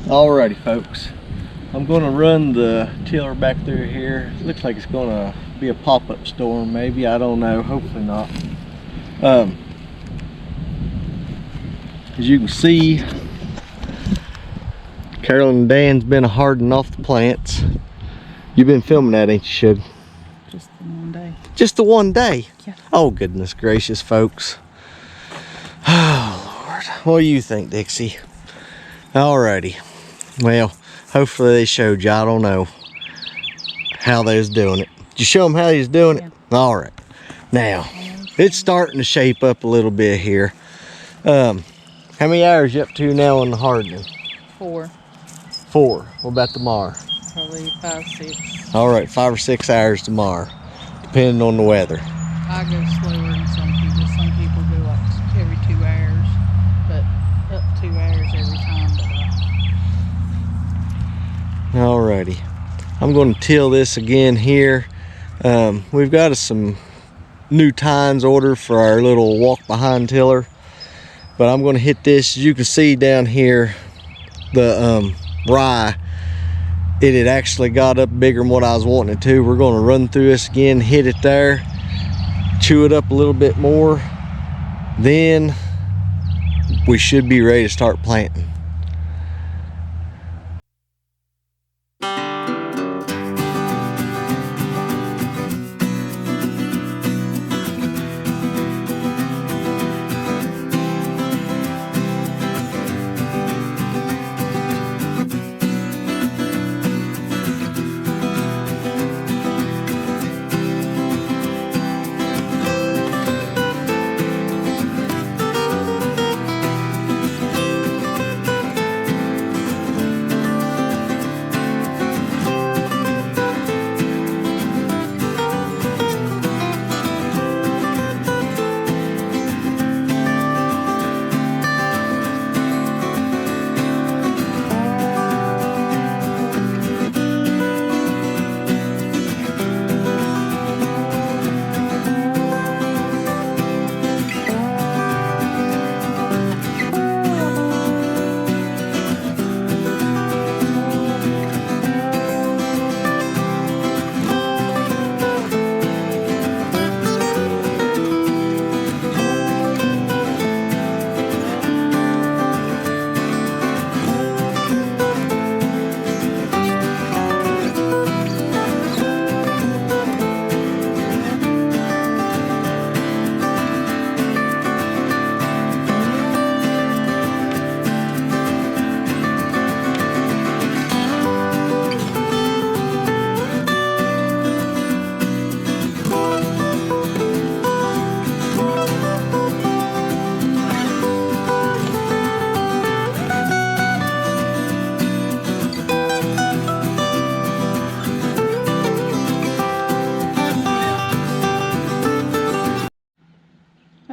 Alrighty folks, I'm going to run the tiller back through here. It looks like it's going to be a pop-up storm, maybe, I don't know, hopefully not. As you can see, Carolyn and Dan's been hardening off the plants. You've been filming that, ain't you, Sugar? Just the one day. Just the one day? Yeah. Oh, goodness gracious, folks. Oh, Lord. What do you think, Dixie? Alrighty. Well, hopefully they showed you. I don't know how they was doing it. Did you show them how they was doing it? Alright. Now, it's starting to shape up a little bit here. How many hours you up to now on the hardening? 4. 4. What about tomorrow? Probably 5, 6. Alright, 5 or 6 hours tomorrow, depending on the weather. I go slower than some people. Some people go like every 2 hours, but up 2 hours every time. Alrighty, I'm going to till this again here. We've got some new tines ordered for our little walk behind tiller, but I'm going to hit this. As you can see down here, the rye, it had actually got up bigger than what I was wanting it to. We're going to run through this again, hit it there, chew it up a little bit more, then we should be ready to start planting.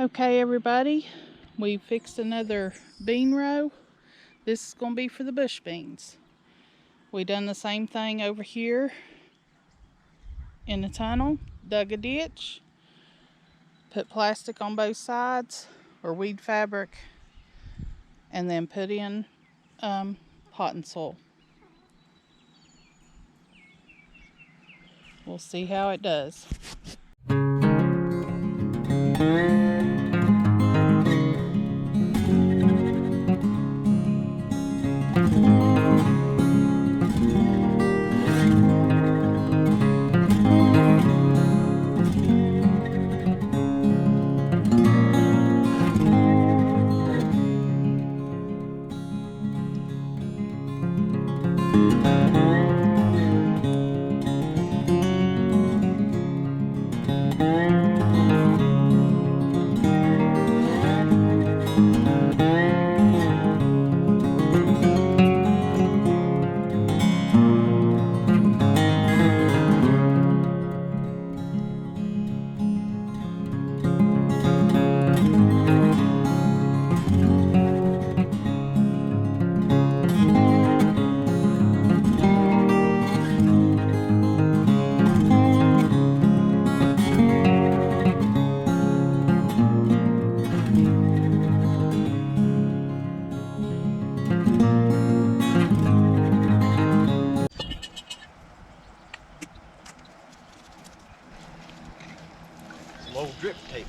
Okay, everybody, we fixed another bean row. This is going to be for the bush beans. We done the same thing over here in the tunnel, dug a ditch, put plastic on both sides or weed fabric, and then put in potting soil. We'll see how it does.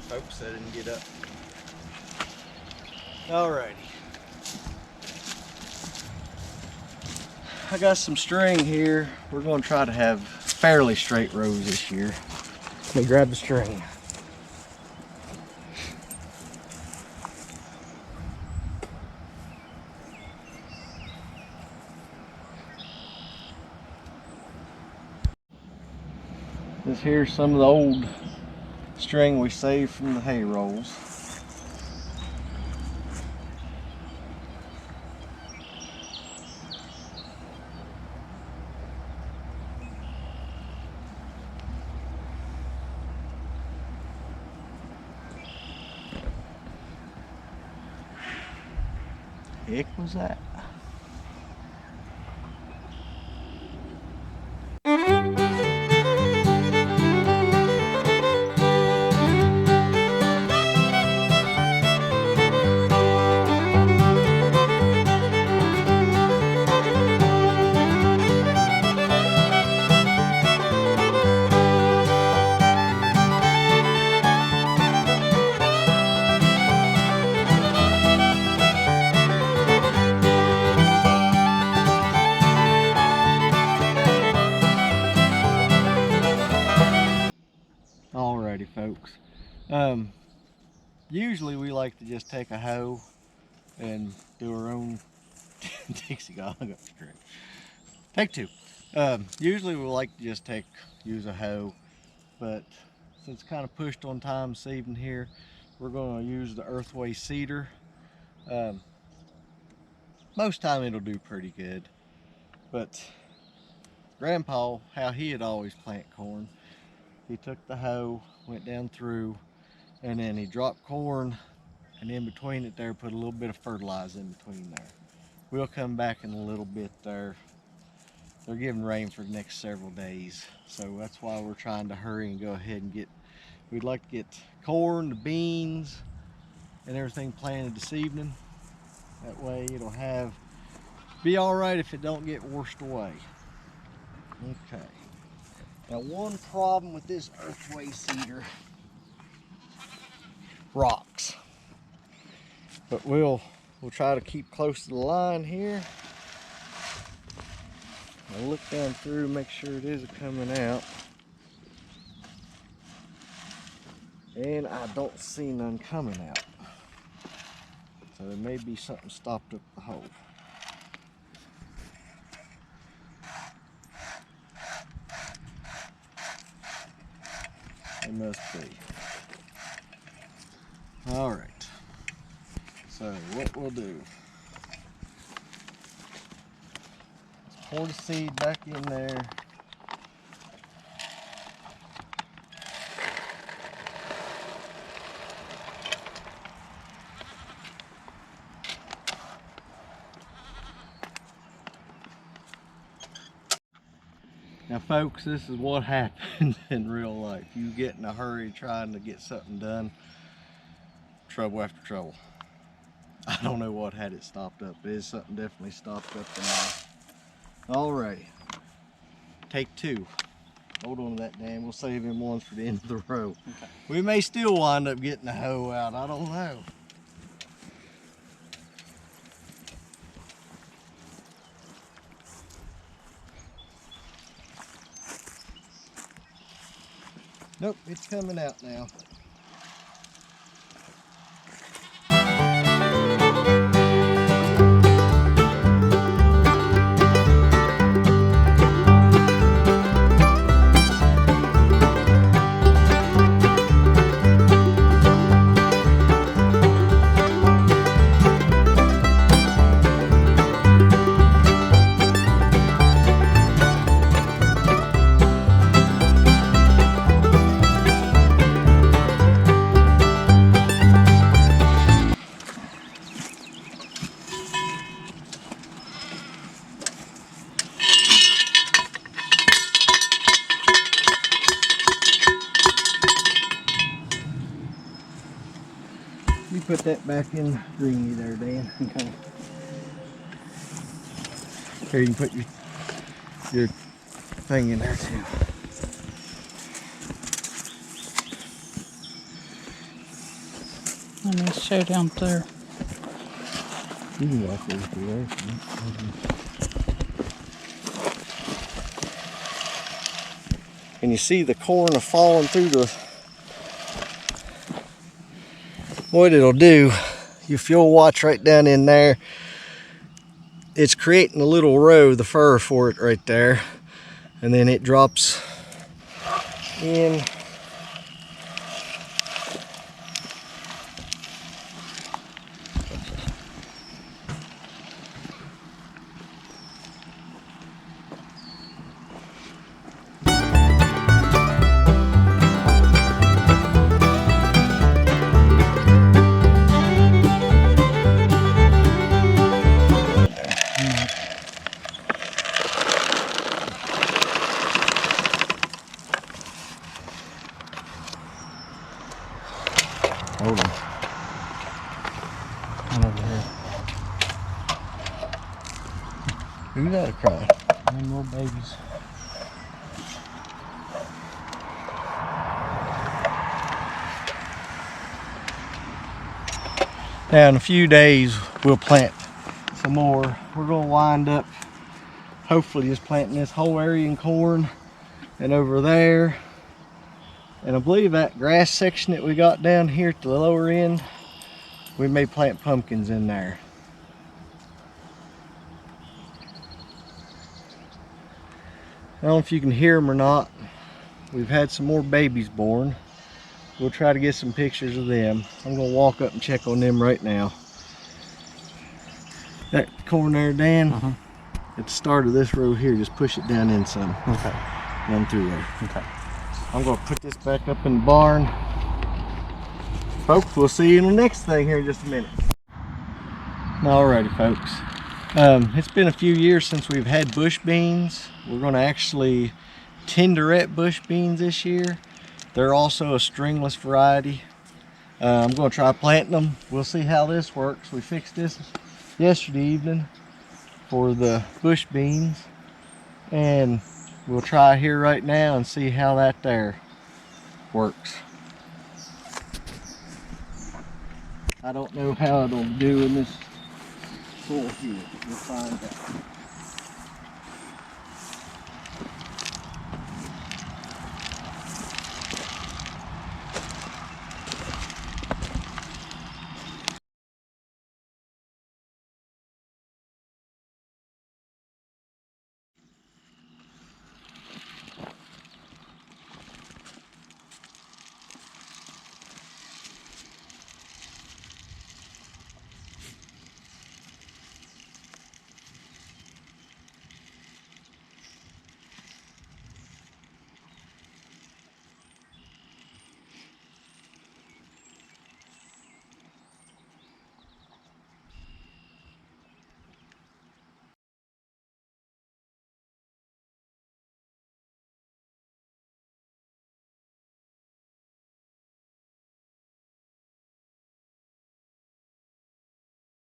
folks. I didn't get up. Alrighty. I got some string here. We're going to try to have fairly straight rows this year. Let me grab the string. This here's some of the old string we saved from the hay rolls. Heck was that? Alrighty, folks. Usually we like to just take a hoe and do our own Dixie got hung up the string. Take two. Usually we like to just use a hoe, but since it's kind of pushed on time this evening here, we're going to use the Earthway seeder. Most time it'll do pretty good, but Grandpa, how he had always plant corn, he took the hoe, went down through, and then he dropped corn, and in between it there put a little bit of fertilizer in between there. We'll come back in a little bit there. They're giving rain for the next several days, so that's why we're trying to hurry and go ahead and we'd like to get corn, the beans, and everything planted this evening. That way it'll be all right if it don't get washed away. Okay. Now, one problem with this Earthway seeder, rocks. But we'll try to keep close to the line here. I'll look down through, make sure it is coming out. And I don't see none coming out. So there may be something stopped up the hole. It must be. All right. So what we'll do, let's pour the seed back in there. Now folks, this is what happens in real life. You get in a hurry trying to get something done, trouble after trouble. I don't know what had it stopped up. It is something definitely stopped up in there. Alrighty, take two. Hold on to that, Dan. We'll save him one for the end of the row. Okay. We may still wind up getting the hoe out. I don't know. Nope, it's coming out now. You put that back in greeny there, Dan. Okay. Here, you can put your thing in there too. Let me show down there. You can walk over through there. And you see the corn are falling through the... What it'll do, if you'll watch right down in there, it's creating a little row, the fur for it right there. And then it drops in. Hold on. One over here. Who's that crying? Them little babies. Now in a few days we'll plant some more. We're gonna wind up hopefully just planting this whole area in corn and over there. And I believe that grass section that we got down here at the lower end, we may plant pumpkins in there. I don't know if you can hear them or not. We've had some more babies born. We'll try to get some pictures of them. I'm gonna walk up and check on them right now. That corn there, Dan, at the start of this row here, just push it down in some. Okay. Run through there. Okay. I'm gonna put this back up in the barn. Folks, we'll see you in the next thing here in just a minute. Alrighty, folks. It's been a few years since we've had bush beans. We're gonna actually tenderette bush beans this year. They're also a stringless variety. I'm gonna try planting them. We'll see how this works. We fixed this yesterday evening for the bush beans. And we'll try here right now and see how that there works. I don't know how it'll do in this soil here, but we'll find out.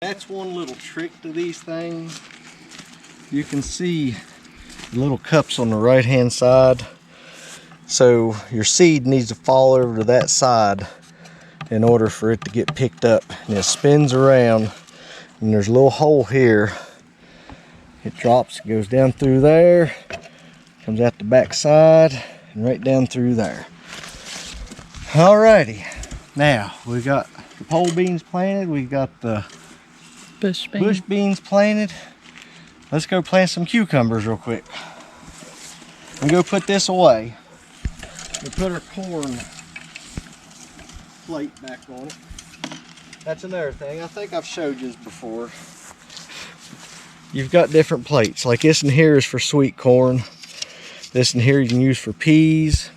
That's one little trick to these things. You can see the little cups on the right hand side. So your seed needs to fall over to that side in order for it to get picked up. And it spins around and there's a little hole here. It drops, goes down through there, comes out the back side and right down through there. Alrighty, now we got the pole beans planted, we got the bush beans planted. Let's go plant some cucumbers real quick. We go put this away. We put our corn plate back on it. That's another thing. I think I've showed you this before. You've got different plates. Like this in here is for sweet corn. This in here you can use for peas,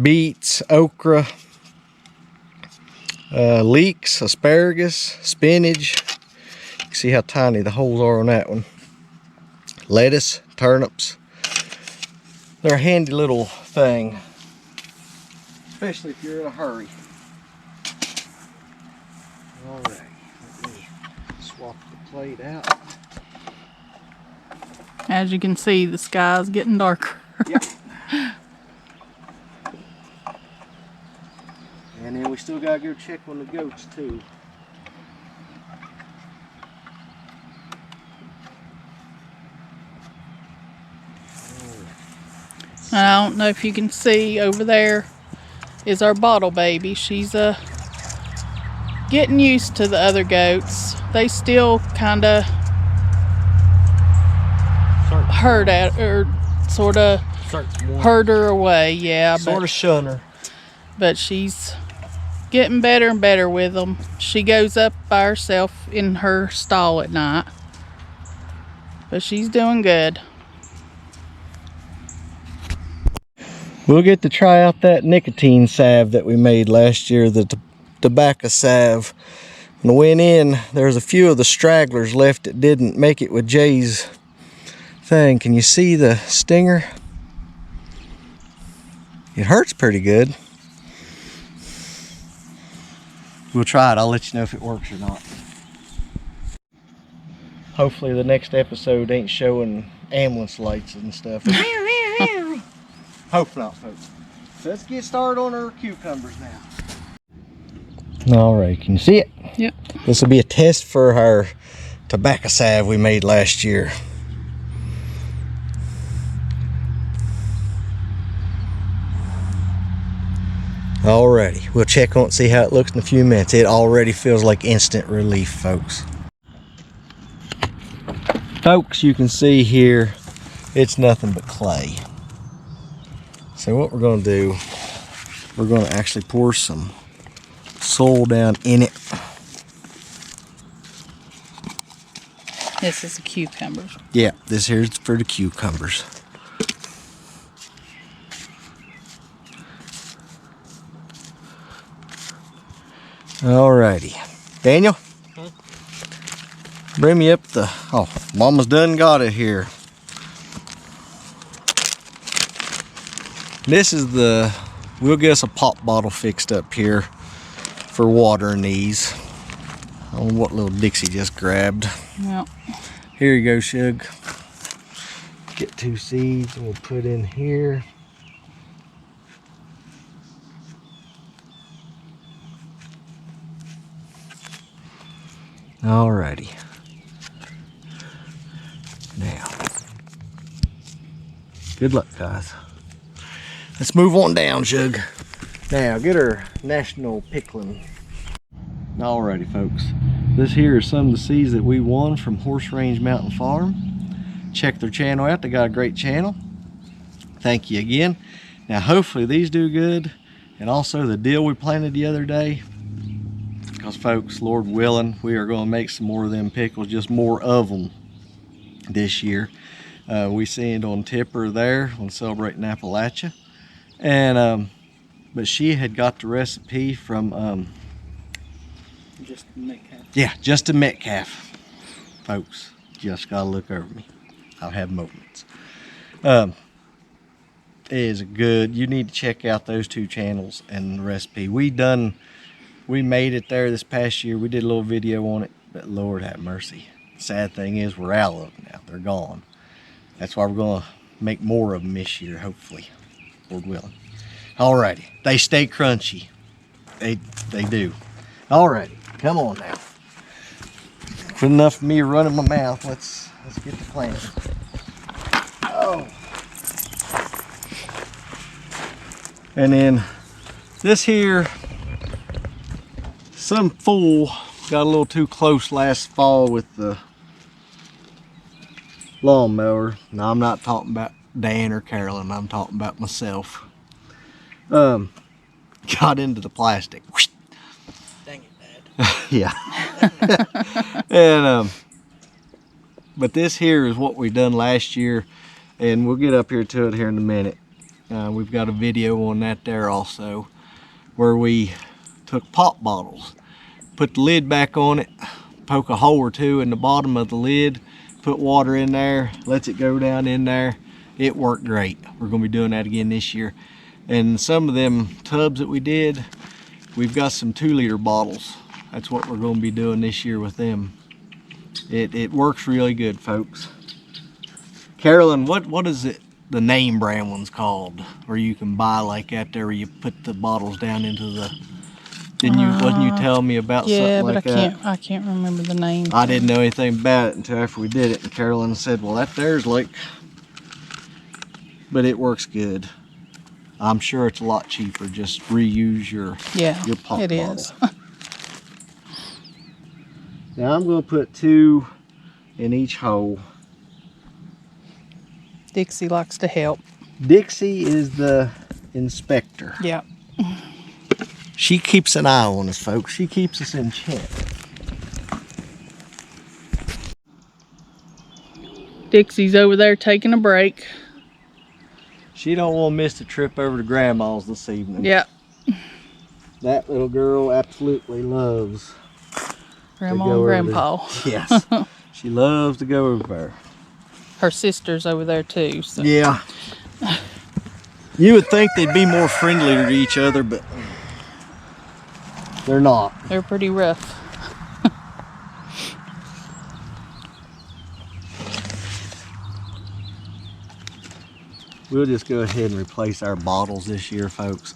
beets, okra, leeks, asparagus, spinach. You can see how tiny the holes are on that one. Lettuce, turnips. They're a handy little thing, especially if you're in a hurry. Alright, let me swap the plate out. As you can see, the sky's getting darker. Yep. And then we still gotta go check on the goats too. I don't know if you can see over there is our bottle baby. She's getting used to the other goats. They still kind of herd at or sort of herd her away, yeah. Sort of shun her. But she's getting better and better with them. She goes up by herself in her stall at night, but she's doing good. We'll get to try out that nicotine salve that we made last year, the tobacco salve. When I went in, there's a few of the stragglers left that didn't make it with Jay's thing. Can you see the stinger? It hurts pretty good. We'll try it. I'll let you know if it works or not. Hopefully the next episode ain't showing ambulance lights and stuff. Hope not, folks. So let's get started on our cucumbers now. All right, can you see it? Yep. This will be a test for our tobacco salve we made last year. Alrighty, we'll check on it, see how it looks in a few minutes. It already feels like instant relief, folks. Folks, you can see here, it's nothing but clay. So what we're going to do, we're going to actually pour some soil down in it. This is the cucumbers. Yeah, this here's for the cucumbers. Alrighty. Daniel? Huh? Bring me up the, oh, Mama's done got it here. This is the, we'll get us a pop bottle fixed up here for watering these. I don't know what little Dixie just grabbed. Yep. Here you go, Shug. Get 2 seeds and we'll put in here. Alrighty. Now, good luck, guys. Let's move on down, Shug. Now, get our national pickling. Alrighty, folks. This here is some of the seeds that we won from Horse Range Mountain Farm. Check their channel out. They got a great channel. Thank you again. Now, hopefully these do good. And also the dill we planted the other day. Because, folks, Lord willing, we are going to make some more of them pickles, just more of them this year. We seen it on Tipper there on Celebrating Appalachia. And but she had got the recipe from Just Metcalf. Yeah, just a Metcalf, folks. Just gotta look over me. I'll have moments. It is good. You need to check out those 2 channels and the recipe. We made it there this past year. We did a little video on it, but Lord have mercy. Sad thing is we're out of them now. They're gone. That's why we're gonna make more of them this year, hopefully. Lord willing. Alrighty, they stay crunchy. They do. Alrighty, come on now. Good enough for me running my mouth. Let's get the planting. Oh. And then this here, some fool got a little too close last fall with the lawnmower. Now I'm not talking about Dan or Carolyn, I'm talking about myself. Got into the plastic. Dang it, Dad. Yeah. And but this here is what we done last year, and we'll get up here to it here in a minute. We've got a video on that there also, where we took pop bottles, put the lid back on it, poke a hole or 2 in the bottom of the lid, put water in there, lets it go down in there. It worked great. We're going to be doing that again this year. And some of them tubs that we did, we've got some 2-liter bottles. That's what we're going to be doing this year with them. It works really good, folks. Carolyn, what is it, the name brand one's called, where you can buy like that there, where you put the bottles down into the Didn't you? Wasn't you telling me about Yeah, something but like that? I can't remember the name. I didn't know anything about it until after we did it, and Carolyn said, "Well, that there's like," but it works good. I'm sure it's a lot cheaper. Just reuse your pop it bottle. is. Now I'm going to put 2 in each hole. Dixie likes to help. Dixie is the inspector. Yeah. She keeps an eye on us, folks. She keeps us in check. Dixie's over there taking a break. She don't want to miss the trip over to Grandma's this evening. Yeah. That little girl absolutely loves Grandma and Grandpa. Yes. She loves to go over there. Her sister's over there too. So. Yeah. You would think they'd be more friendly to each other, but they're not. They're pretty rough. We'll just go ahead and replace our bottles this year, folks.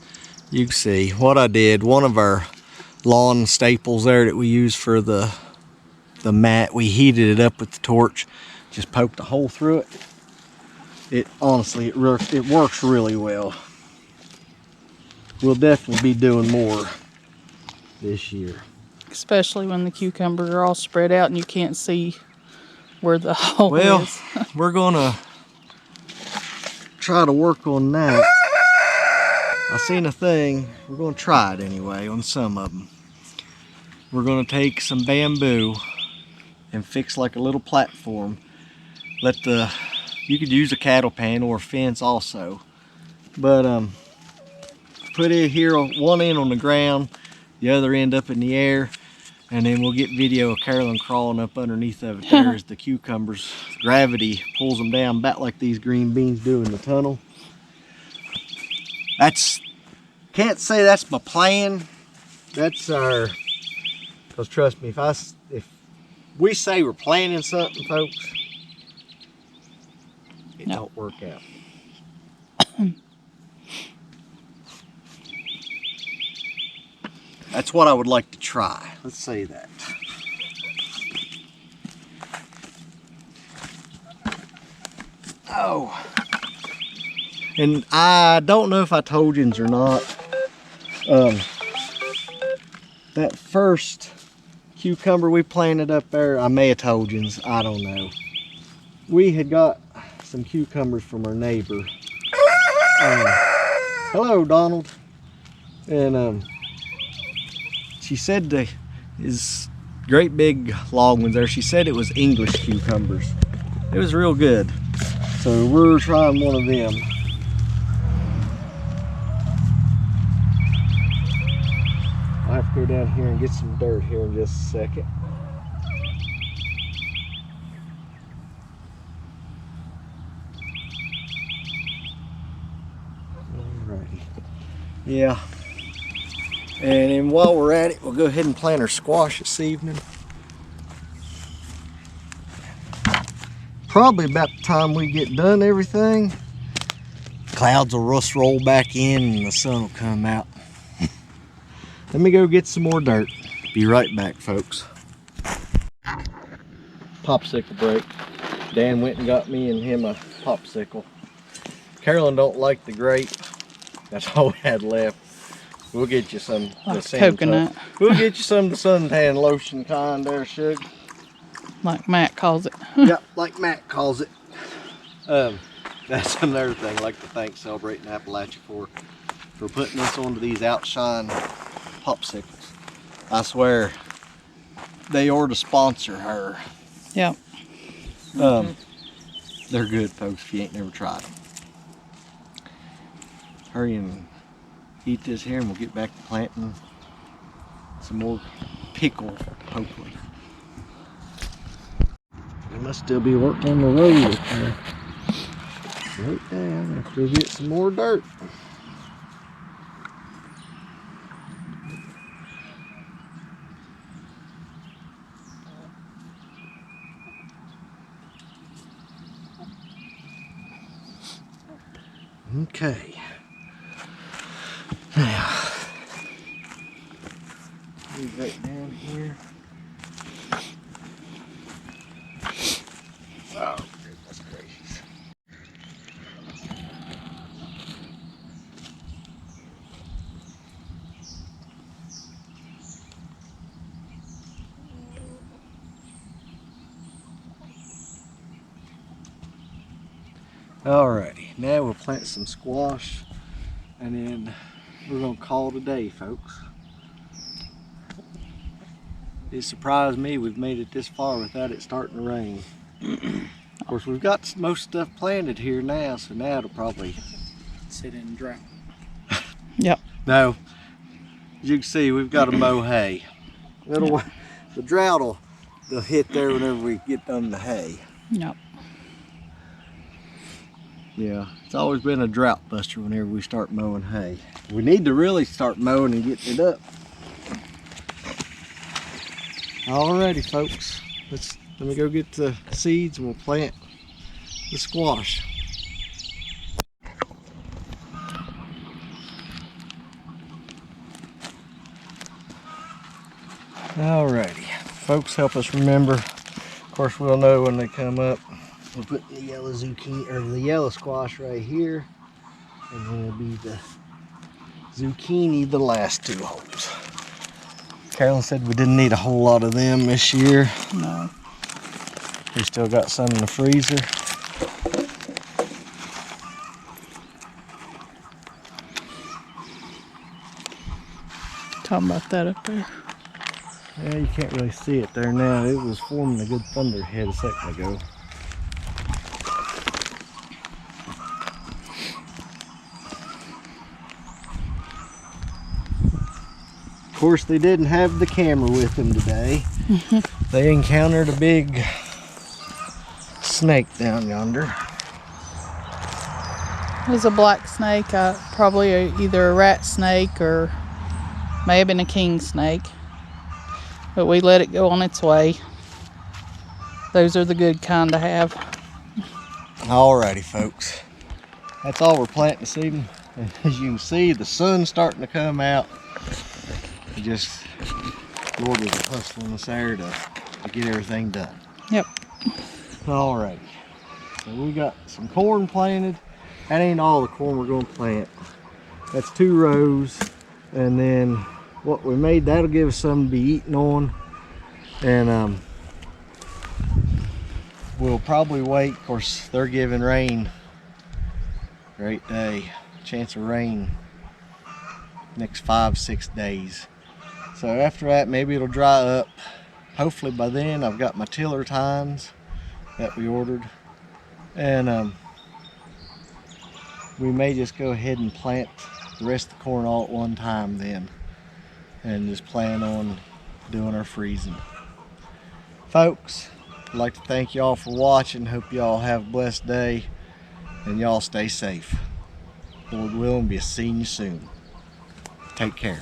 You can see what I did. One of our lawn staples there that we use for the mat, we heated it up with the torch, just poked a hole through it. It honestly, it works really well. We'll definitely be doing more this year. Especially when the cucumbers are all spread out and you can't see where the hole Well, is. we're gonna try to work on that. I seen a thing, we're gonna try it anyway on some of them. We're gonna take some bamboo and fix like a little platform. You could use a cattle pen or a fence also. But put it here, one end on the ground, the other end up in the air, and then we'll get video of Carolyn crawling up underneath of it there as the cucumbers, gravity pulls them down about like these green beans do in the tunnel. Can't say that's my plan. That's because trust me, if we say we're planning something, folks, it don't work out. That's what I would like to try. Let's say that. Oh. And I don't know if I told you or not. That first cucumber we planted up there, I may have told you, I don't know. We had got some cucumbers from our neighbor. Hello, Donald. And she said his great big long ones there, she said it was English cucumbers. It was real good. So we're trying one of them. I have to go down here and get some dirt here in just a second. Alrighty. Yeah. And then while we're at it, we'll go ahead and plant our squash this evening. Probably about the time we get done everything, clouds will just roll back in and the sun will come out. Let me go get some more dirt. Be right back, folks. Popsicle break. Dan went and got me and him a popsicle. Carolyn don't like the grape. That's all we had left. We'll get you some coconut. We'll get you some of the suntan lotion kind there, Suge. Like Matt calls it. Yep, like Matt calls it. That's another thing I'd like to thank Celebrating Appalachia for putting us onto these Outshine popsicles. I swear, they ought to sponsor her. Yep. They're good, folks, if you ain't never tried them. Hurry and eat this here and we'll get back to planting some more pickle, hopefully. We must still be working on the road up there. Right down after we get some more dirt. Okay. Now, Move right down here. Oh, goodness gracious. Alrighty, now we'll plant some squash and then we're gonna call it a day, folks. It surprised me we've made it this far without it starting to rain. Of course, we've got most stuff planted here now, so now it'll probably Sit in drought. Yep. no. As you can see, we've got to mow hay. The drought will hit there whenever we get done the hay. Yep. Yeah, it's always been a drought buster whenever we start mowing hay. We need to really start mowing and getting it up. Alrighty, folks. Let me go get the seeds and we'll plant the squash. Alrighty, folks, help us remember. Of course, we'll know when they come up. We'll put the yellow zucchini or the yellow squash right here, and then it'll be the zucchini the last two holes. Carolyn said we didn't need a whole lot of them this year. No. We still got some in the freezer. Talking about that up there. Yeah, you can't really see it there now. It was forming a good thunderhead a second ago. Of course, they didn't have the camera with them today. They encountered a big snake down yonder. It was a black snake, probably either a rat snake or may have been a king snake. But we let it go on its way. Those are the good kind to have. Alrighty, folks. That's all we're planting this evening. And as you can see, the sun's starting to come out. Just Lord was hustling us there to get everything done. Yep. Alrighty. So we got some corn planted. That ain't all the corn we're gonna plant. That's 2 rows. And then what we made, that'll give us something to be eating on. And we'll probably wait. Of course, they're giving rain. Great day. Chance of rain next 5-6 days. So after that, maybe it'll dry up. Hopefully by then I've got my tiller tines that we ordered. And we may just go ahead and plant the rest of the corn all at one time then. And just plan on doing our freezing. Folks, I'd like to thank y'all for watching. Hope y'all have a blessed day and y'all stay safe. Lord willing, be seeing you soon. Take care.